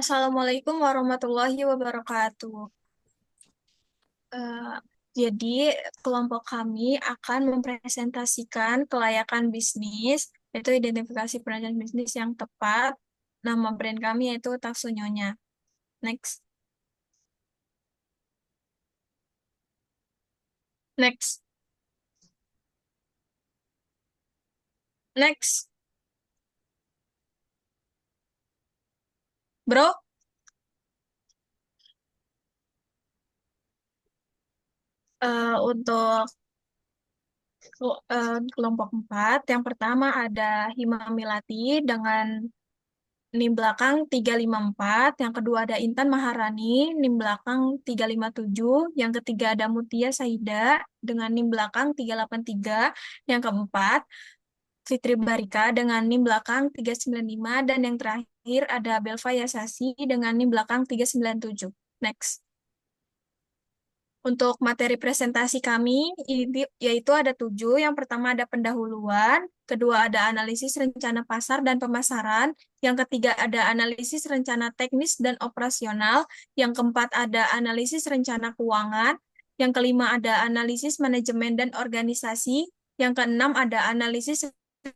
Assalamualaikum warahmatullahi wabarakatuh. Eh, jadi, kelompok kami akan mempresentasikan kelayakan bisnis, yaitu identifikasi perancangan bisnis yang tepat. Nama brand kami yaitu Taksunyonya. Next, next, next, bro. Untuk kelompok 4, yang pertama ada Himamilati dengan NIM belakang 354, yang kedua ada Intan Maharani, NIM belakang 357, yang ketiga ada Mutia Saida dengan NIM belakang 383, yang keempat Fitri Barika dengan NIM belakang 395, dan yang terakhir ada Belva Yasasi dengan NIM belakang 397. Next. Untuk materi presentasi kami, yaitu ada 7. Yang pertama ada pendahuluan, kedua ada analisis rencana pasar dan pemasaran, yang ketiga ada analisis rencana teknis dan operasional, yang keempat ada analisis rencana keuangan, yang kelima ada analisis manajemen dan organisasi, yang keenam ada analisis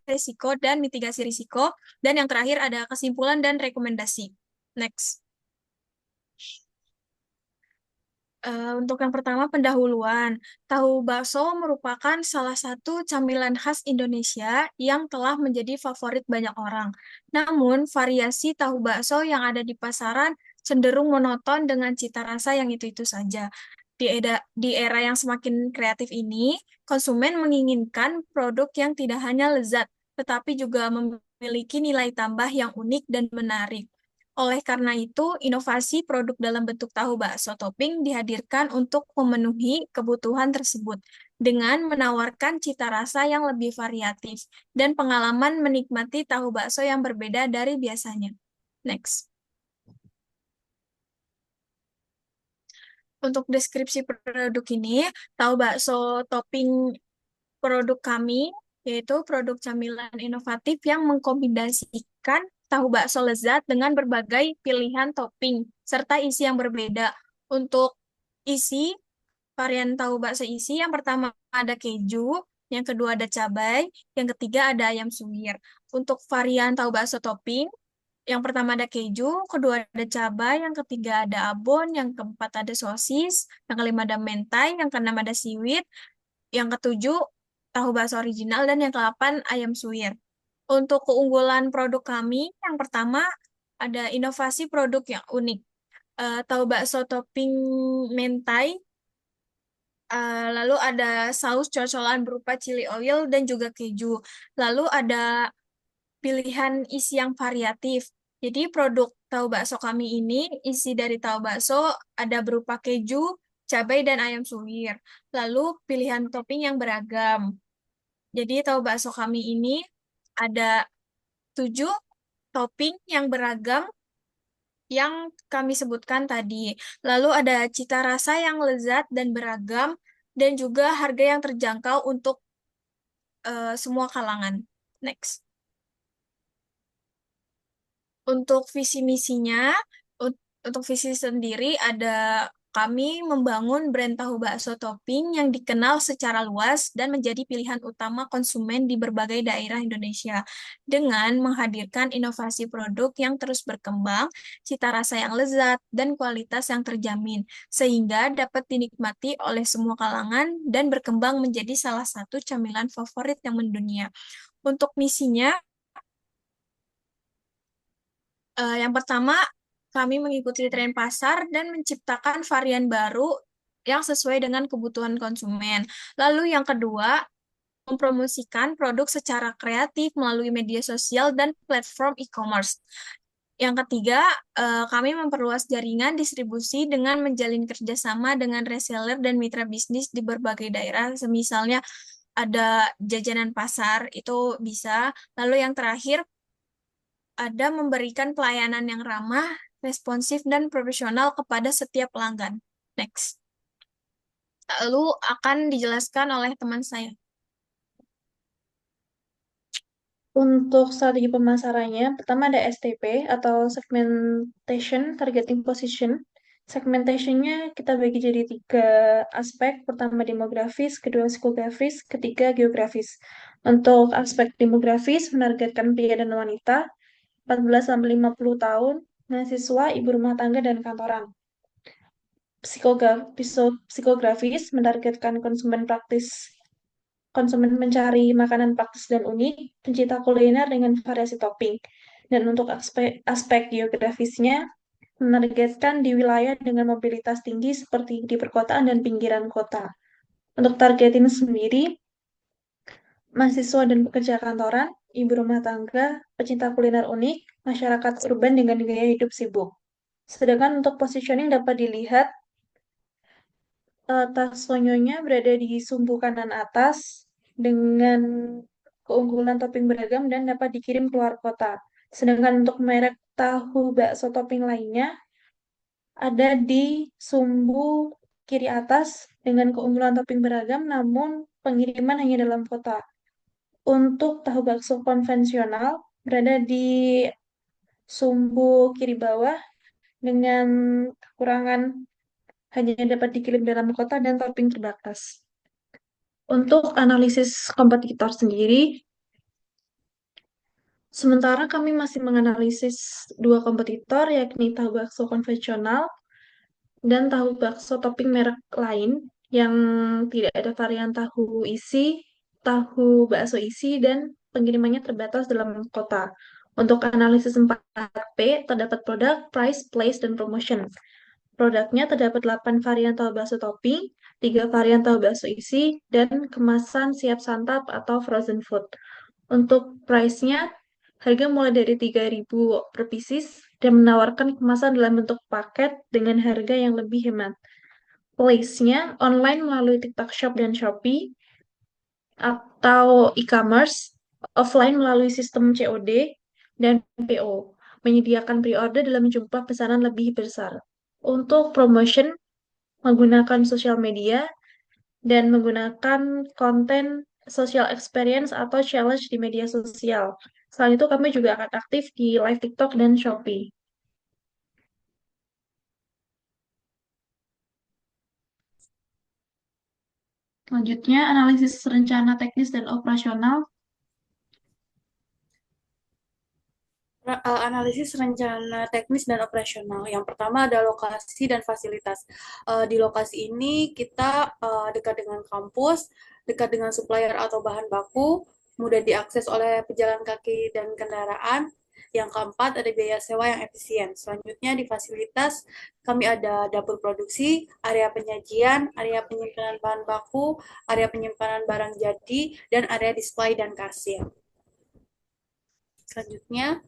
risiko dan mitigasi risiko, dan yang terakhir ada kesimpulan dan rekomendasi. Next. Untuk yang pertama, pendahuluan. Tahu bakso merupakan salah satu camilan khas Indonesia yang telah menjadi favorit banyak orang. Namun, variasi tahu bakso yang ada di pasaran cenderung monoton dengan cita rasa yang itu-itu saja. Di era yang semakin kreatif ini, konsumen menginginkan produk yang tidak hanya lezat, tetapi juga memiliki nilai tambah yang unik dan menarik. Oleh karena itu, inovasi produk dalam bentuk tahu bakso topping dihadirkan untuk memenuhi kebutuhan tersebut dengan menawarkan cita rasa yang lebih variatif dan pengalaman menikmati tahu bakso yang berbeda dari biasanya. Next. Untuk deskripsi produk ini, tahu bakso topping produk kami yaitu produk camilan inovatif yang mengkombinasikan tahu bakso lezat dengan berbagai pilihan topping serta isi yang berbeda. Untuk isi, varian tahu bakso isi yang pertama ada keju, yang kedua ada cabai, yang ketiga ada ayam suwir. Untuk varian tahu bakso topping, yang pertama ada keju, kedua ada cabai, yang ketiga ada abon, yang keempat ada sosis, yang kelima ada mentai, yang keenam ada siwit, yang ketujuh tahu bakso original, dan yang kedelapan ayam suwir. Untuk keunggulan produk kami, yang pertama ada inovasi produk yang unik. Tahu bakso topping mentai, lalu ada saus cocolan berupa chili oil dan juga keju. Lalu ada pilihan isi yang variatif. Jadi produk tahu bakso kami ini, isi dari tahu bakso ada berupa keju, cabai, dan ayam suwir. Lalu pilihan topping yang beragam. Jadi tahu bakso kami ini ada 7 topping yang beragam yang kami sebutkan tadi. Lalu ada cita rasa yang lezat dan beragam, dan juga harga yang terjangkau untuk semua kalangan. Next. Untuk visi misinya, untuk visi sendiri ada kami membangun brand tahu bakso topping yang dikenal secara luas dan menjadi pilihan utama konsumen di berbagai daerah Indonesia dengan menghadirkan inovasi produk yang terus berkembang, cita rasa yang lezat, dan kualitas yang terjamin, sehingga dapat dinikmati oleh semua kalangan dan berkembang menjadi salah satu camilan favorit yang mendunia. Untuk misinya, yang pertama, kami mengikuti tren pasar dan menciptakan varian baru yang sesuai dengan kebutuhan konsumen. Lalu yang kedua, mempromosikan produk secara kreatif melalui media sosial dan platform e-commerce. Yang ketiga, kami memperluas jaringan distribusi dengan menjalin kerjasama dengan reseller dan mitra bisnis di berbagai daerah, semisalnya ada jajanan pasar, itu bisa. Lalu yang terakhir, ada memberikan pelayanan yang ramah, responsif, dan profesional kepada setiap pelanggan. Next. Lalu akan dijelaskan oleh teman saya. Untuk strategi pemasarannya, pertama ada STP atau Segmentation Targeting Position. Segmentationnya kita bagi jadi tiga aspek. Pertama demografis, kedua psikografis, ketiga geografis. Untuk aspek demografis, menargetkan pria dan wanita 14 sampai 50 tahun, mahasiswa, ibu rumah tangga, dan kantoran. Psikografis menargetkan konsumen mencari makanan praktis dan unik, pencinta kuliner dengan variasi topping. Dan untuk aspek geografisnya, menargetkan di wilayah dengan mobilitas tinggi seperti di perkotaan dan pinggiran kota. Untuk targetin sendiri, mahasiswa dan pekerja kantoran, ibu rumah tangga, pecinta kuliner unik, masyarakat urban dengan gaya hidup sibuk. Sedangkan untuk positioning dapat dilihat taksonyonya berada di sumbu kanan atas dengan keunggulan topping beragam dan dapat dikirim keluar kota. Sedangkan untuk merek tahu bakso topping lainnya ada di sumbu kiri atas dengan keunggulan topping beragam namun pengiriman hanya dalam kota. Untuk tahu bakso konvensional berada di sumbu kiri bawah dengan kekurangan hanya dapat dikirim dalam kota dan topping terbatas. Untuk analisis kompetitor sendiri, sementara kami masih menganalisis dua kompetitor, yakni tahu bakso konvensional dan tahu bakso topping merek lain yang tidak ada varian tahu isi, tahu bakso isi, dan pengirimannya terbatas dalam kota. Untuk analisis 4P, terdapat produk, price, place, dan promotion. Produknya terdapat 8 varian tahu bakso topping, 3 varian tahu bakso isi, dan kemasan siap santap atau frozen food. Untuk price-nya, harga mulai dari 3.000 per pieces dan menawarkan kemasan dalam bentuk paket dengan harga yang lebih hemat. Place-nya online melalui TikTok Shop dan Shopee atau e-commerce, offline melalui sistem COD dan PO, menyediakan pre-order dalam jumlah pesanan lebih besar. Untuk promotion, menggunakan sosial media dan menggunakan konten social experience atau challenge di media sosial. Selain itu, kami juga akan aktif di live TikTok dan Shopee. Selanjutnya, analisis rencana teknis dan operasional. Analisis rencana teknis dan operasional. Yang pertama ada lokasi dan fasilitas. Di lokasi ini kita dekat dengan kampus, dekat dengan supplier atau bahan baku, mudah diakses oleh pejalan kaki dan kendaraan. Yang keempat ada biaya sewa yang efisien. Selanjutnya di fasilitas kami ada dapur produksi, area penyajian, area penyimpanan bahan baku, area penyimpanan barang jadi, dan area display dan kasir. Selanjutnya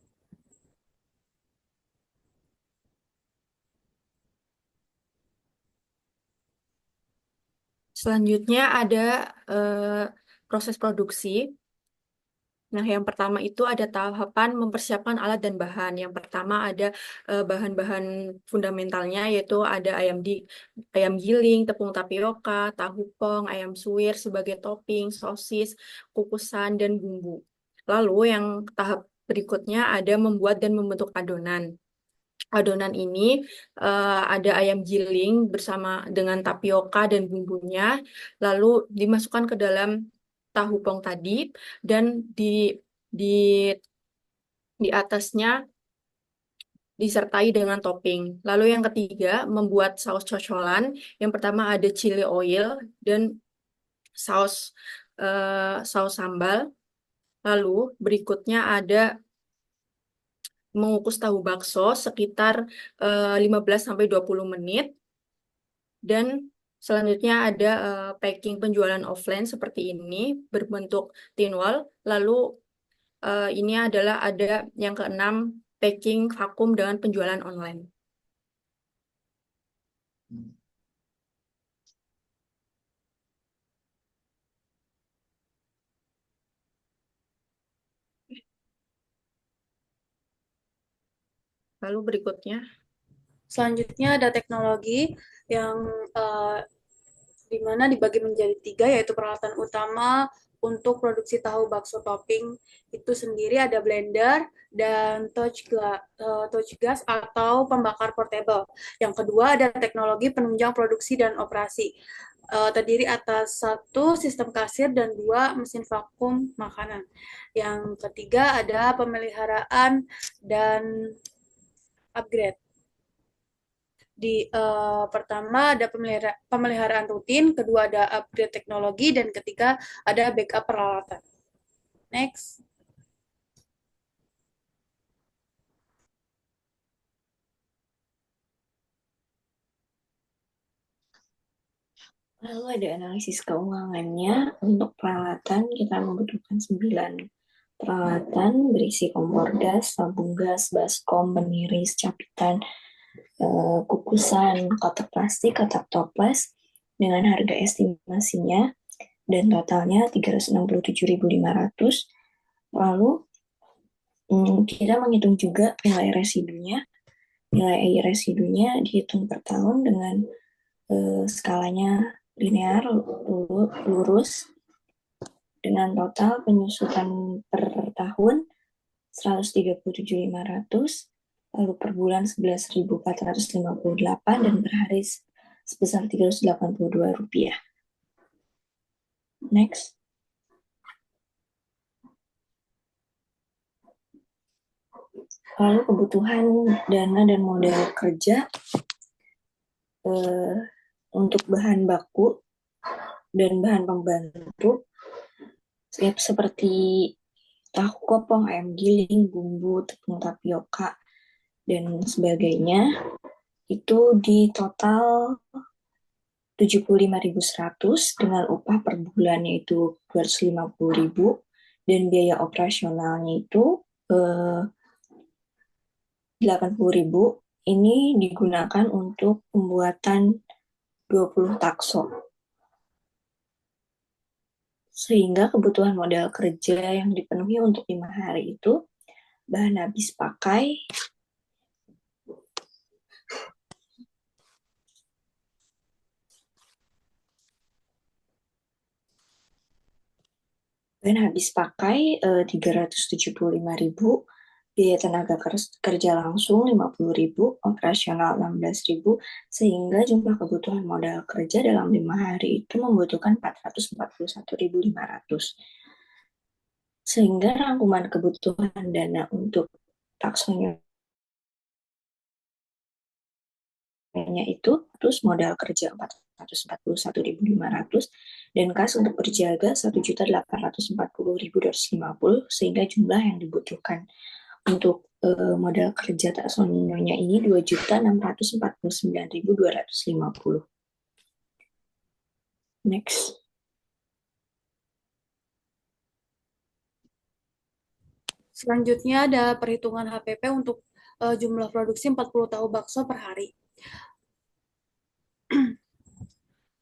Selanjutnya ada eh, proses produksi. Nah, yang pertama itu ada tahapan mempersiapkan alat dan bahan. Yang pertama ada bahan-bahan fundamentalnya, yaitu ada ayam giling, tepung tapioka, tahu pong, ayam suwir sebagai topping, sosis, kukusan, dan bumbu. Lalu yang tahap berikutnya ada membuat dan membentuk adonan. Adonan ini ada ayam giling bersama dengan tapioka dan bumbunya, lalu dimasukkan ke dalam tahu pong tadi dan di di atasnya disertai dengan topping. Lalu yang ketiga, membuat saus cocolan. Yang pertama ada chili oil dan saus saus sambal. Lalu berikutnya ada mengukus tahu bakso sekitar 15 sampai 20 menit. Dan selanjutnya ada packing penjualan offline seperti ini berbentuk tin wall. Lalu ini adalah ada yang keenam, packing vakum dengan penjualan online. Lalu berikutnya, Selanjutnya ada teknologi yang di mana dibagi menjadi tiga, yaitu peralatan utama, untuk produksi tahu bakso topping itu sendiri ada blender dan touch gas atau pembakar portable. Yang kedua ada teknologi penunjang produksi dan operasi. Terdiri atas satu sistem kasir dan dua mesin vakum makanan. Yang ketiga ada pemeliharaan dan upgrade. Pertama ada pemeliharaan rutin, kedua ada upgrade teknologi, dan ketiga ada backup peralatan. Next. Lalu ada analisis keuangannya. Untuk peralatan kita membutuhkan 9 peralatan berisi kompor gas, tabung gas, baskom, peniris, capitan, kukusan, kotak plastik, kotak toples dengan harga estimasinya dan totalnya 367.500. Lalu kita menghitung juga nilai residunya. Nilai residunya dihitung per tahun dengan skalanya linear lurus dengan total penyusutan per tahun 137.500, lalu per bulan 11.458 dan per hari sebesar Rp382. Next. Lalu kebutuhan dana dan modal kerja untuk bahan baku dan bahan pembantu seperti tahu kopong, ayam giling, bumbu, tepung tapioka, dan sebagainya, itu di total 75.100 dengan upah per bulannya itu 250.000 dan biaya operasionalnya itu 80.000. Ini digunakan untuk pembuatan 20 takso. Sehingga kebutuhan modal kerja yang dipenuhi untuk 5 hari itu bahan habis pakai habis pakai 375.000, biaya tenaga kerja langsung 50.000, operasional 16.000, sehingga jumlah kebutuhan modal kerja dalam 5 hari itu membutuhkan 441.500. Sehingga rangkuman kebutuhan dana untuk taksonya itu terus modal kerja 441.500 dan kas untuk berjaga 1.840.250, sehingga jumlah yang dibutuhkan untuk modal kerja taksonyonya ini 2.649.250. Next. Selanjutnya ada perhitungan HPP untuk jumlah produksi 40 tahu bakso per hari.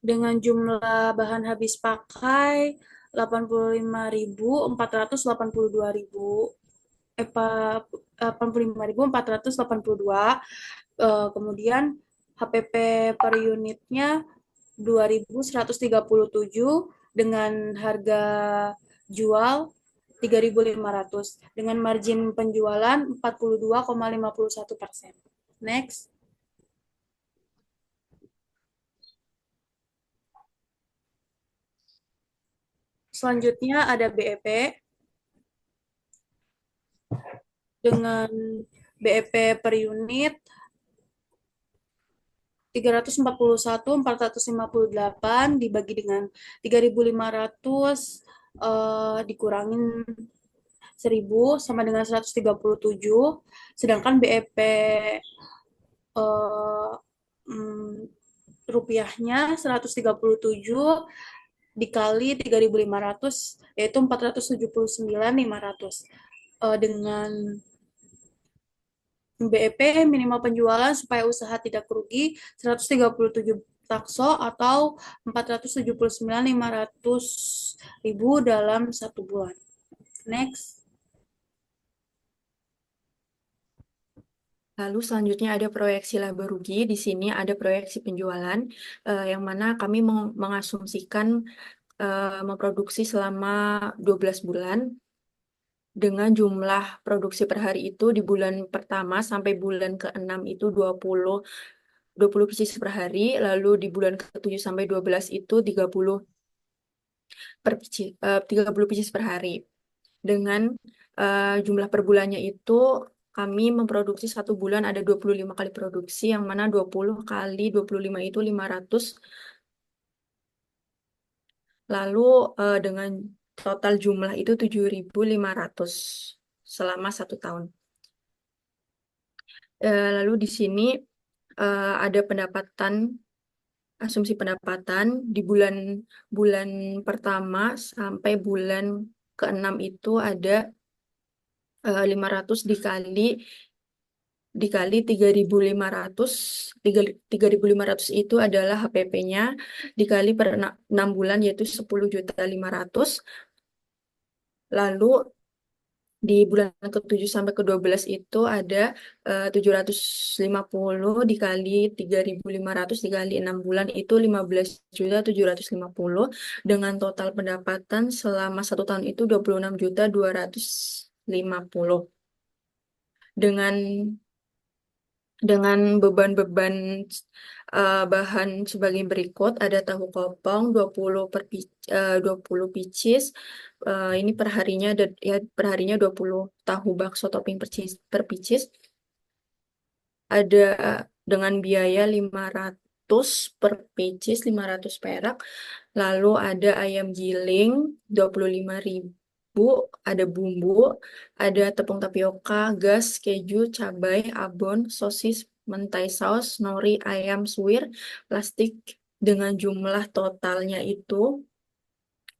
Dengan jumlah bahan habis pakai 85.482, kemudian HPP per unitnya 2.137 dengan harga jual 3.500 dengan margin penjualan 42,51%. Next. Selanjutnya ada BEP. Dengan BEP per unit 341.458 dibagi dengan 3.500 dikurangin 1.000 sama dengan 137, sedangkan BEP rupiahnya 137 dikali 3.500 yaitu 479.500. Dengan BEP minimal penjualan supaya usaha tidak rugi 137 takso atau 479.500.000 dalam 1 bulan. Next. Lalu selanjutnya ada proyeksi laba rugi. Di sini ada proyeksi penjualan yang mana kami mengasumsikan memproduksi selama 12 bulan dengan jumlah produksi per hari itu di bulan pertama sampai bulan ke-6 itu 20 pieces per hari, lalu di bulan ke-7 sampai 12 itu 30 pieces per hari. Dengan jumlah per bulannya itu kami memproduksi satu bulan ada 25 kali produksi, yang mana 20 kali 25 itu 500. Lalu dengan total jumlah itu 7.500 selama 1 tahun. Lalu di sini ada asumsi pendapatan di bulan pertama sampai bulan ke-6 itu ada 500 dikali 3.500. 3.500 itu adalah HPP-nya dikali per 6 bulan yaitu 10.500.000. Lalu di bulan ke-7 sampai ke-12 itu ada 750 dikali 3.500 dikali 6 bulan itu 15.750.000 dengan total pendapatan selama 1 tahun itu 26.250.000. Dengan beban-beban bahan sebagai berikut, ada tahu kopong 20 pieces. Ini perharinya ya perharinya 20 tahu bakso topping per pieces. Ada dengan biaya 500 per pieces, 500 perak. Lalu ada ayam giling 25.000, ada bumbu, ada tepung tapioka, gas, keju, cabai, abon, sosis, mentai saus, nori, ayam suwir, plastik dengan jumlah totalnya itu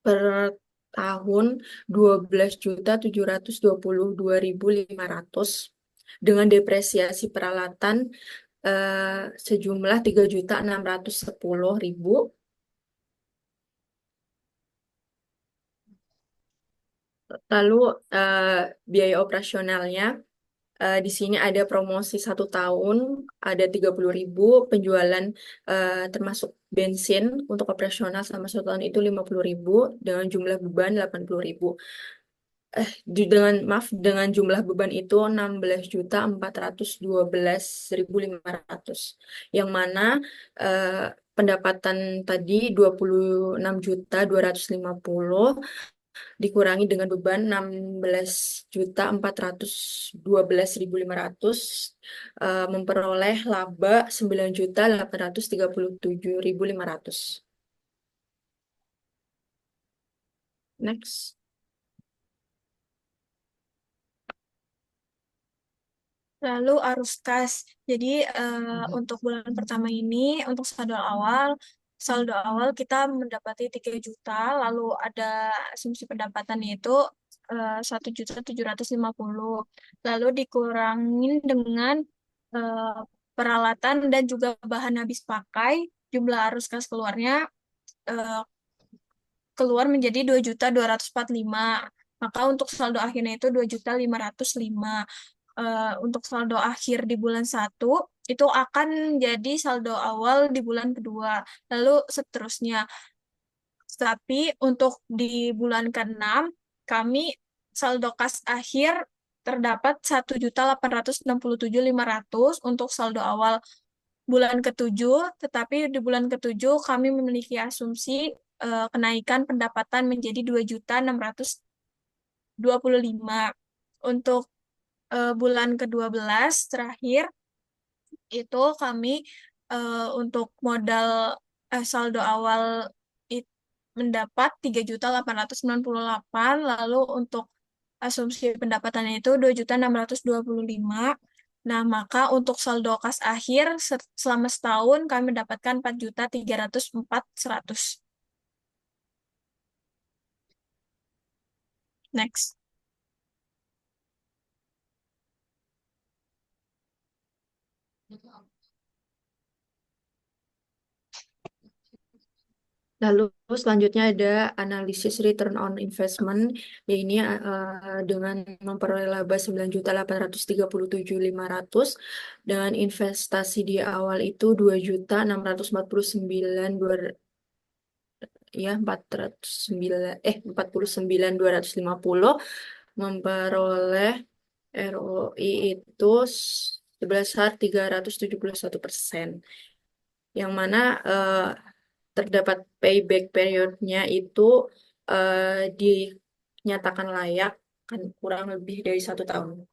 per tahun 12.722.500 dengan depresiasi peralatan sejumlah 3.610.000. Lalu biaya operasionalnya di sini ada promosi 1 tahun, ada 30.000 penjualan termasuk bensin untuk operasional selama 1 tahun itu 50.000 dengan jumlah beban 80.000. Dengan jumlah beban itu 16.412.500, yang mana pendapatan tadi 26.250 dikurangi dengan beban 16.412.500 memperoleh laba 9.837.500. Next. Lalu arus kas. Jadi untuk bulan pertama ini, untuk saldo awal kita mendapati 3 juta, lalu ada asumsi pendapatan yaitu 1.750.000. Lalu dikurangin dengan peralatan dan juga bahan habis pakai, jumlah arus kas keluarnya keluar menjadi 2.245.000. Maka untuk saldo akhirnya itu 2.505.000. Untuk saldo akhir di bulan 1 itu akan jadi saldo awal di bulan kedua, lalu seterusnya. Tapi untuk di bulan ke-6 kami saldo kas akhir terdapat 1.867.500 untuk saldo awal bulan ke-7, tetapi di bulan ke-7 kami memiliki asumsi kenaikan pendapatan menjadi 2.625.000. Untuk bulan ke-12 terakhir itu kami untuk modal saldo awal mendapat 3.898.000, lalu untuk asumsi pendapatannya itu 2.625.000. Nah, maka untuk saldo kas akhir selama setahun kami mendapatkan 4.304.100. Next. Lalu selanjutnya ada analisis return on investment, yaitu dengan memperoleh laba 9.837.500 dengan investasi di awal itu 2.649.000 ya 49.250 memperoleh ROI itu sebesar 371%. Yang mana terdapat payback periodnya itu dinyatakan layak kan kurang lebih dari 1 tahun.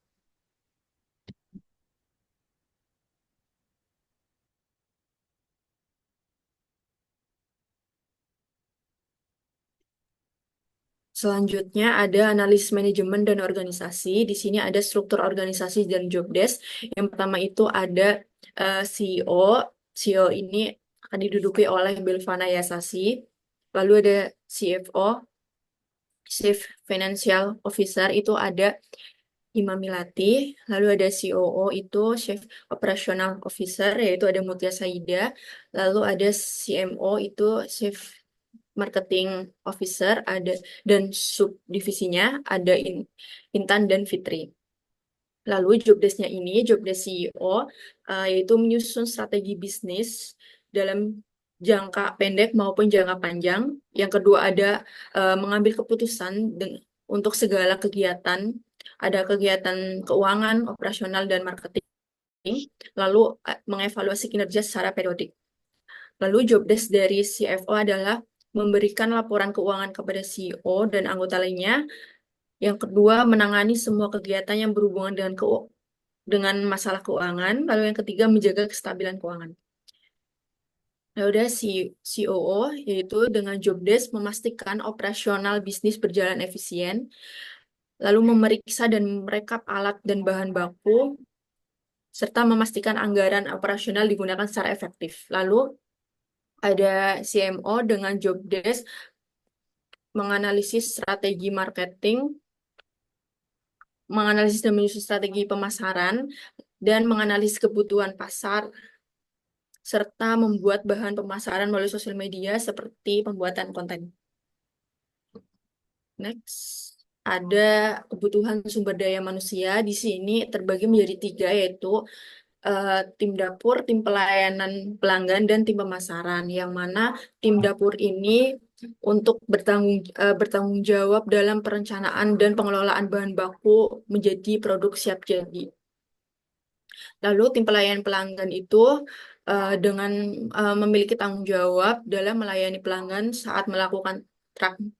Selanjutnya ada analisis manajemen dan organisasi. Di sini ada struktur organisasi dan job desk. Yang pertama itu ada CEO. CEO ini akan diduduki oleh Belvana Yasasi. Lalu ada CFO, Chief Financial Officer, itu ada Imamilati. Lalu ada COO itu Chief Operational Officer, yaitu ada Mutia Saida. Lalu ada CMO itu Chief Marketing Officer, ada dan subdivisinya ada Intan dan Fitri. Lalu job desk-nya ini, job desk CEO, yaitu menyusun strategi bisnis dalam jangka pendek maupun jangka panjang. Yang kedua ada mengambil keputusan untuk segala kegiatan, ada kegiatan keuangan, operasional, dan marketing. Lalu mengevaluasi kinerja secara periodik. Lalu job desk dari CFO adalah memberikan laporan keuangan kepada CEO dan anggota lainnya. Yang kedua, menangani semua kegiatan yang berhubungan dengan masalah keuangan. Lalu yang ketiga, menjaga kestabilan keuangan. Lalu ada COO, yaitu dengan job desk memastikan operasional bisnis berjalan efisien, lalu memeriksa dan merekap alat dan bahan baku, serta memastikan anggaran operasional digunakan secara efektif. Lalu ada CMO dengan job desk menganalisis strategi marketing, menganalisis dan menyusun strategi pemasaran, dan menganalisis kebutuhan pasar, serta membuat bahan pemasaran melalui sosial media seperti pembuatan konten. Next, ada kebutuhan sumber daya manusia. Di sini terbagi menjadi 3, yaitu tim dapur, tim pelayanan pelanggan, dan tim pemasaran. Yang mana tim dapur ini untuk bertanggung jawab dalam perencanaan dan pengelolaan bahan baku menjadi produk siap jadi. Lalu tim pelayanan pelanggan itu dengan memiliki tanggung jawab dalam melayani pelanggan saat melakukan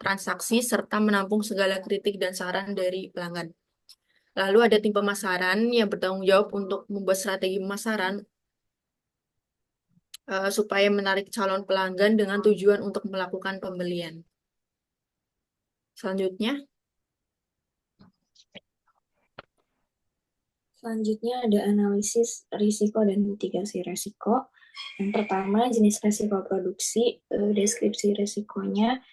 transaksi serta menampung segala kritik dan saran dari pelanggan. Lalu ada tim pemasaran yang bertanggung jawab untuk membuat strategi pemasaran supaya menarik calon pelanggan dengan tujuan untuk melakukan pembelian. Selanjutnya ada analisis risiko dan mitigasi risiko. Yang pertama, jenis risiko produksi, deskripsi risikonya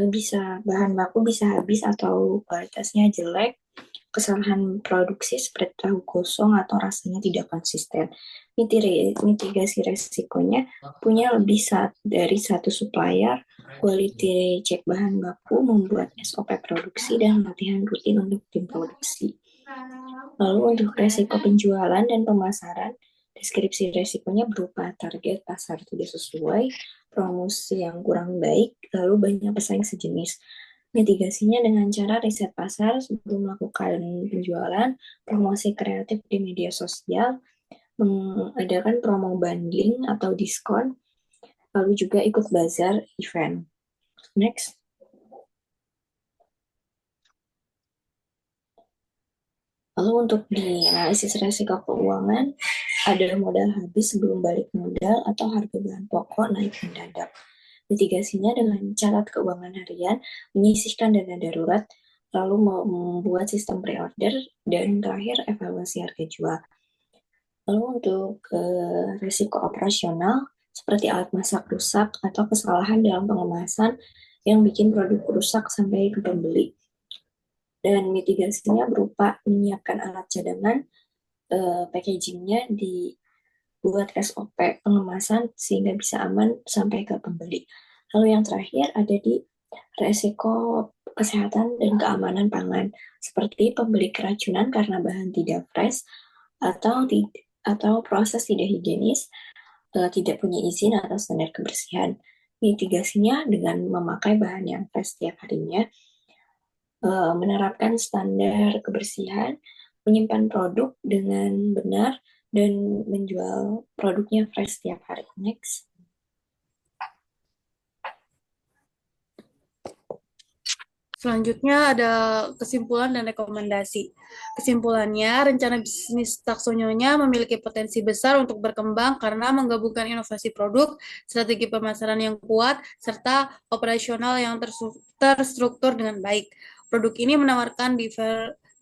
bisa bahan baku bisa habis atau kualitasnya jelek, kesalahan produksi seperti tahu gosong atau rasanya tidak konsisten. Mitigasi risikonya punya lebih dari satu supplier, quality check bahan baku, membuat SOP produksi, dan latihan rutin untuk tim produksi. Lalu untuk risiko penjualan dan pemasaran, deskripsi risikonya berupa target pasar tidak sesuai, promosi yang kurang baik, lalu banyak pesaing sejenis. Mitigasinya dengan cara riset pasar sebelum melakukan penjualan, promosi kreatif di media sosial, mengadakan promo bundling atau diskon, lalu juga ikut bazar event. Next. Lalu untuk di analisis risiko keuangan, ada modal habis sebelum balik modal atau harga bahan pokok naik mendadak. Mitigasinya dengan catat keuangan harian, menyisihkan dana darurat, lalu membuat sistem pre-order, dan terakhir evaluasi harga jual. Lalu untuk risiko operasional, seperti alat masak rusak atau kesalahan dalam pengemasan yang bikin produk rusak sampai ke pembeli. Dan mitigasinya berupa menyiapkan alat cadangan, packagingnya dibuat SOP pengemasan sehingga bisa aman sampai ke pembeli. Lalu yang terakhir ada di resiko kesehatan dan keamanan pangan, seperti pembeli keracunan karena bahan tidak fresh atau proses tidak higienis, tidak punya izin atau standar kebersihan. Mitigasinya dengan memakai bahan yang fresh setiap harinya, menerapkan standar kebersihan, menyimpan produk dengan benar, dan menjual produknya fresh setiap hari. Next. Selanjutnya ada kesimpulan dan rekomendasi. Kesimpulannya, rencana bisnis Taksonyonya memiliki potensi besar untuk berkembang karena menggabungkan inovasi produk, strategi pemasaran yang kuat, serta operasional yang terstruktur dengan baik. Produk ini menawarkan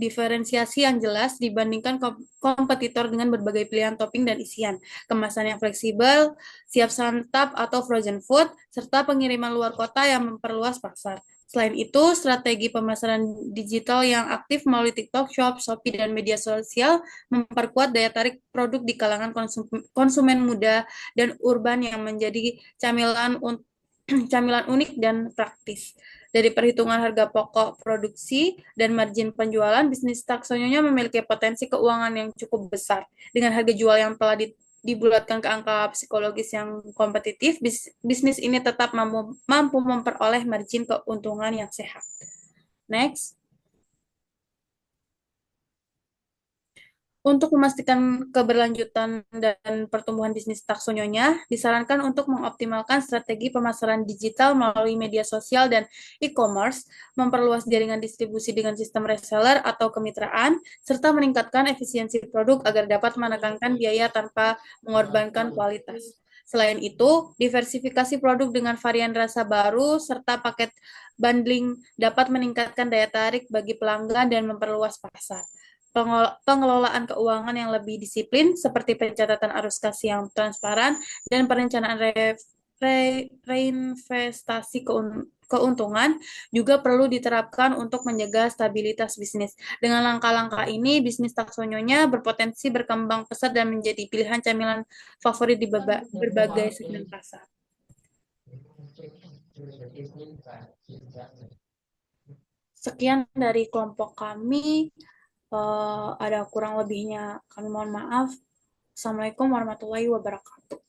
diferensiasi yang jelas dibandingkan kompetitor dengan berbagai pilihan topping dan isian, kemasan yang fleksibel, siap santap atau frozen food, serta pengiriman luar kota yang memperluas pasar. Selain itu, strategi pemasaran digital yang aktif melalui TikTok Shop, Shopee, dan media sosial memperkuat daya tarik produk di kalangan konsumen muda dan urban yang menjadi camilan unik dan praktis. Dari perhitungan harga pokok produksi dan margin penjualan, bisnis Taksonyonya memiliki potensi keuangan yang cukup besar. Dengan harga jual yang telah dibulatkan ke angka psikologis yang kompetitif, bisnis ini tetap mampu memperoleh margin keuntungan yang sehat. Next. Untuk memastikan keberlanjutan dan pertumbuhan bisnis Taksonyonya, disarankan untuk mengoptimalkan strategi pemasaran digital melalui media sosial dan e-commerce, memperluas jaringan distribusi dengan sistem reseller atau kemitraan, serta meningkatkan efisiensi produk agar dapat menekankan biaya tanpa mengorbankan kualitas. Selain itu, diversifikasi produk dengan varian rasa baru serta paket bundling dapat meningkatkan daya tarik bagi pelanggan dan memperluas pasar. Pengelolaan keuangan yang lebih disiplin, seperti pencatatan arus kas yang transparan dan perencanaan reinvestasi keuntungan juga perlu diterapkan untuk menjaga stabilitas bisnis. Dengan langkah-langkah ini, bisnis Taksonyonya berpotensi berkembang pesat dan menjadi pilihan camilan favorit di berbagai segmen pasar. Sekian dari kelompok kami. Ada kurang lebihnya kami mohon maaf. Assalamualaikum warahmatullahi wabarakatuh.